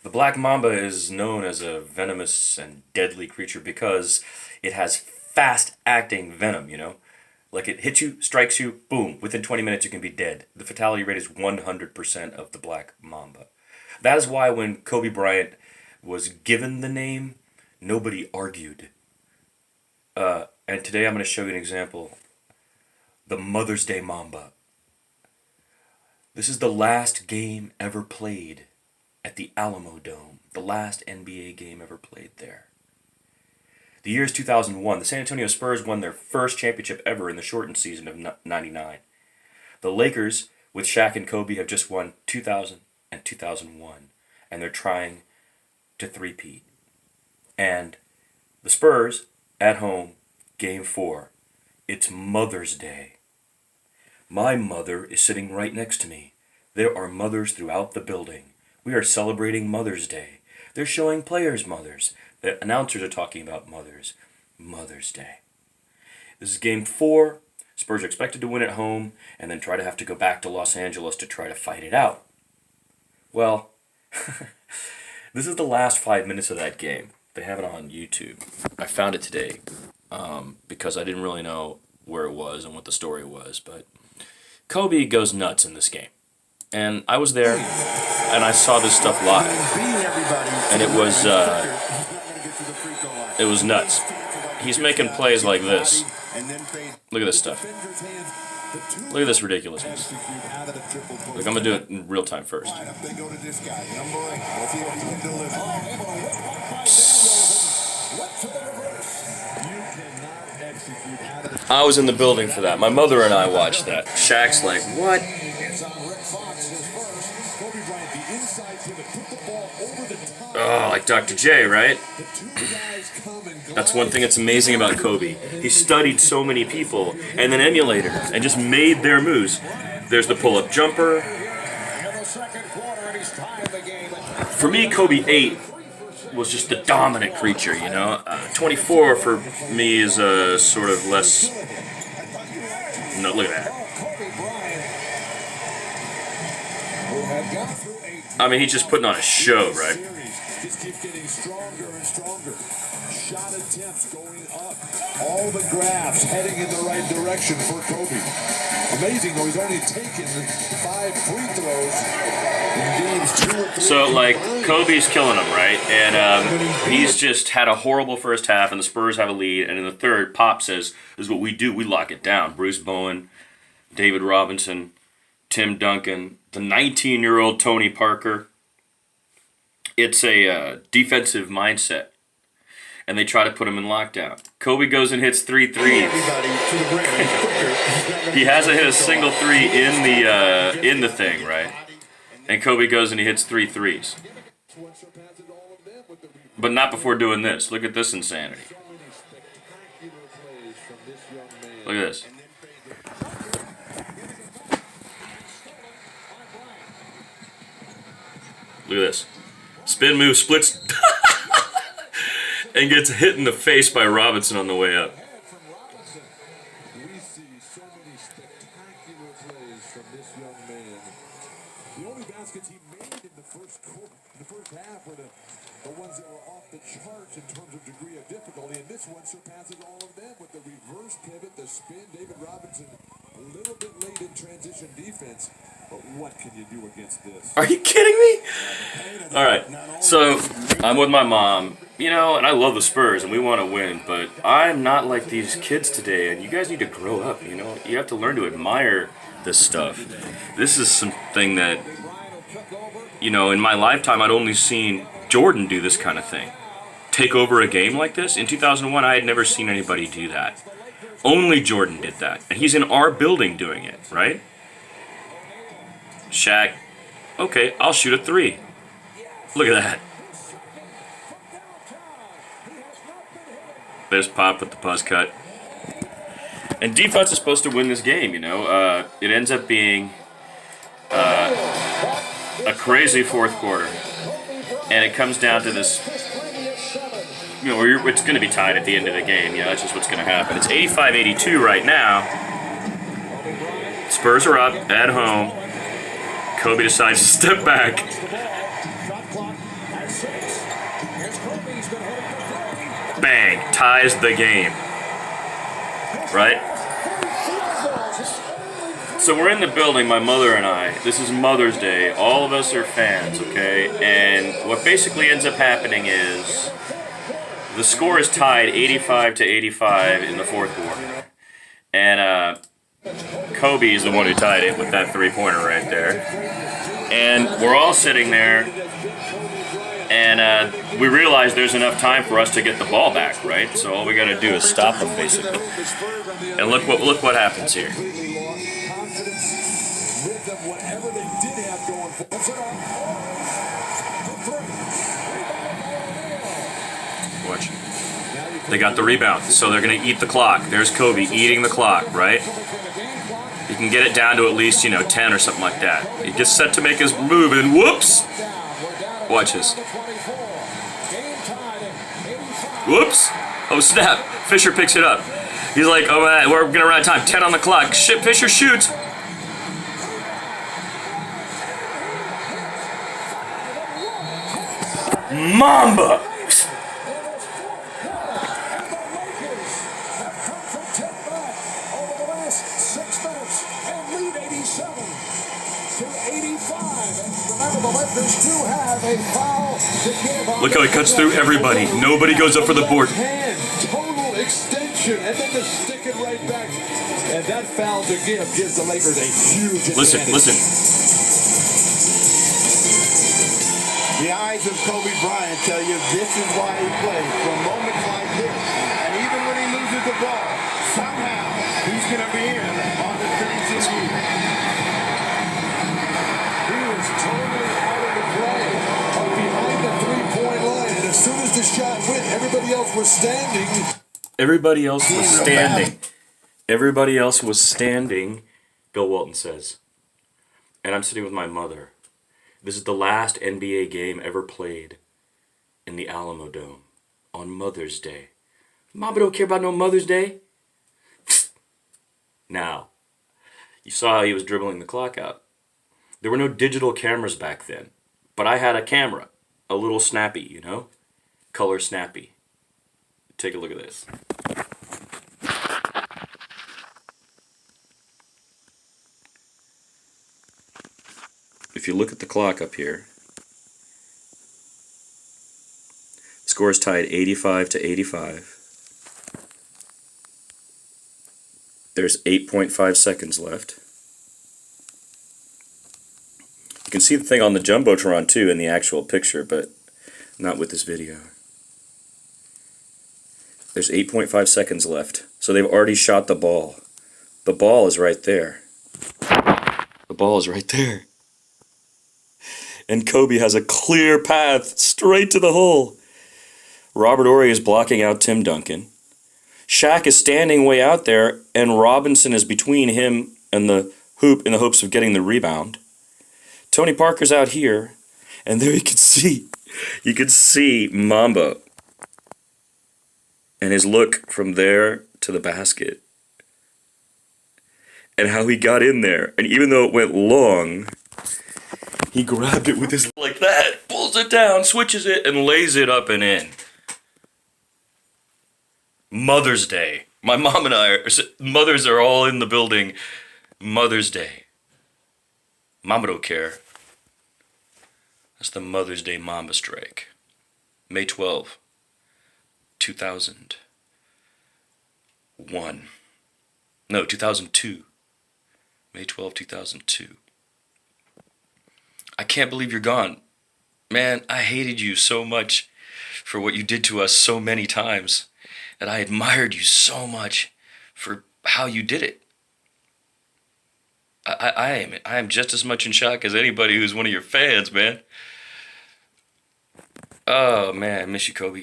The black mamba is known as a venomous and deadly creature because it has fast-acting venom, you know? Like it hits you, strikes you, boom, within 20 minutes you can be dead. The fatality rate is 100% of the black mamba. That is why when Kobe Bryant was given the name, nobody argued. And today I'm going to show you an example. The Mother's Day Mamba. This is the last game ever played at the Alamodome. The last NBA game ever played there. The year is 2001. The San Antonio Spurs won their first championship ever in the shortened season of '99. The Lakers, with Shaq and Kobe, have just won 2000 and 2001. And they're trying to three-peat. And the Spurs, at home, Game 4. It's Mother's Day. My mother is sitting right next to me. There are mothers throughout the building. We are celebrating Mother's Day. They're showing players' mothers. The announcers are talking about mothers. Mother's Day. This is Game 4. Spurs are expected to win at home and then try to have to go back to Los Angeles to try to fight it out. Well, this is the last 5 minutes of that game. They have it on YouTube. I found it today because I didn't really know where it was and what the story was, but Kobe goes nuts in this game. And I was there, and I saw this stuff live, and it was nuts. He's making plays like this. Look at this stuff. Look at this ridiculousness. Look, I'm going to do it in real time first. I was in the building for that. My mother and I watched that. Shaq's like, what? Oh, like Dr. J, right? That's one thing that's amazing about Kobe. He studied so many people and then emulated them and just made their moves. There's the pull-up jumper. For me, Kobe8 was just the dominant creature, you know? 24 for me is a sort of less... No, look at that. I mean, he's just putting on a show, right? Just keeps getting stronger and stronger. Shot attempts going up. All the graphs heading in the right direction for Kobe. Amazing, though, he's only taken 5 free throws in games 2 or 3. So, like, Kobe's killing him, right? And he's just had a horrible first half, and the Spurs have a lead. And in the third, Pop says, this is what we do. We lock it down. Bruce Bowen, David Robinson, Tim Duncan, the 19-year-old Tony Parker. It's a defensive mindset, and they try to put him in lockdown. Kobe goes and hits 3 threes. He hasn't hit a single three in the thing, right? And Kobe goes and he hits 3 threes. But not before doing this. Look at this insanity. Look at this. Look at this. Spin move, splits, and gets hit in the face by Robinson on the way up. We see so many spectacular plays from this young man. The only baskets he made in the first half were the ones that were off the charts in terms of degree of difficulty, and this one surpasses all of them with the reverse pivot, the spin. David Robinson a little bit late in transition defense. But what can you do against this? Are you kidding me? All right, so I'm with my mom, you know, and I love the Spurs, and we want to win, but I'm not like these kids today, and you guys need to grow up, you know? You have to learn to admire this stuff. This is something that, you know, in my lifetime, I'd only seen Jordan do this kind of thing. Take over a game like this. In 2001, I had never seen anybody do that. Only Jordan did that, and he's in our building doing it, right? Shaq, okay, I'll shoot a 3. Look at that. There's Pop with the buzz cut. And defense is supposed to win this game, you know. It ends up being a crazy fourth quarter. And it comes down to this, you know, it's going to be tied at the end of the game. You know, that's just what's going to happen. It's 85-82 right now. Spurs are up at home. Kobe decides to step back. Bang, ties the game. Right? So we're in the building, my mother and I. This is Mother's Day. All of us are fans, okay? And what basically ends up happening is the score is tied 85 to 85 in the fourth quarter. And Kobe is the one who tied it with that three-pointer right there. And we're all sitting there, and we realize there's enough time for us to get the ball back, right? So all we got to do is stop them, basically. And look what happens here. Watch. They got the rebound, so they're going to eat the clock. There's Kobe eating the clock, right? You can get it down to at least, 10 or something like that. He gets set to make his move, and whoops! Watch this. Whoops! Oh, snap. Fisher picks it up. He's like, oh, we're going to run out of time. 10 on the clock. Shit, Fisher shoots. Mamba! Look how he cuts through everybody. Nobody goes up for the board. Total extension, and then to stick it right back. And that foul to give gives the Lakers a huge advantage. Listen. The eyes of Kobe Bryant tell you this is why he plays. For moments like this, and even when he loses the ball, somehow he's going to be in on the finishing move. He was totally out of the play, up behind the three-point line. And as soon as the shot went, everybody else was standing. Everybody else was standing, Bill Walton says. And I'm sitting with my mother. This is the last NBA game ever played in the Alamodome on Mother's Day. Mama don't care about no Mother's Day. Now, you saw how he was dribbling the clock out. There were no digital cameras back then, but I had a camera, a little snappy, color snappy. Take a look at this. If you look at the clock up here, the score is tied 85 to 85. There's 8.5 seconds left. You can see the thing on the Jumbotron too in the actual picture, but not with this video. There's 8.5 seconds left. So they've already shot the ball. The ball is right there. The ball is right there. And Kobe has a clear path straight to the hole. Robert Horry is blocking out Tim Duncan. Shaq is standing way out there, and Robinson is between him and the hoop in the hopes of getting the rebound. Tony Parker's out here, and there you can see Mamba and his look from there to the basket. And how he got in there. And even though it went long, he grabbed it with his like that, pulls it down, switches it, and lays it up and in. Mother's Day. My mom and mothers are all in the building. Mother's Day. Mama don't care. That's the Mother's Day Mamba strike. May 12, 2001. No, 2002. May 12, 2002. I can't believe you're gone. Man, I hated you so much for what you did to us so many times. And I admired you so much for how you did it. I am just as much in shock as anybody who's one of your fans, man. Oh, man, I miss you, Kobe.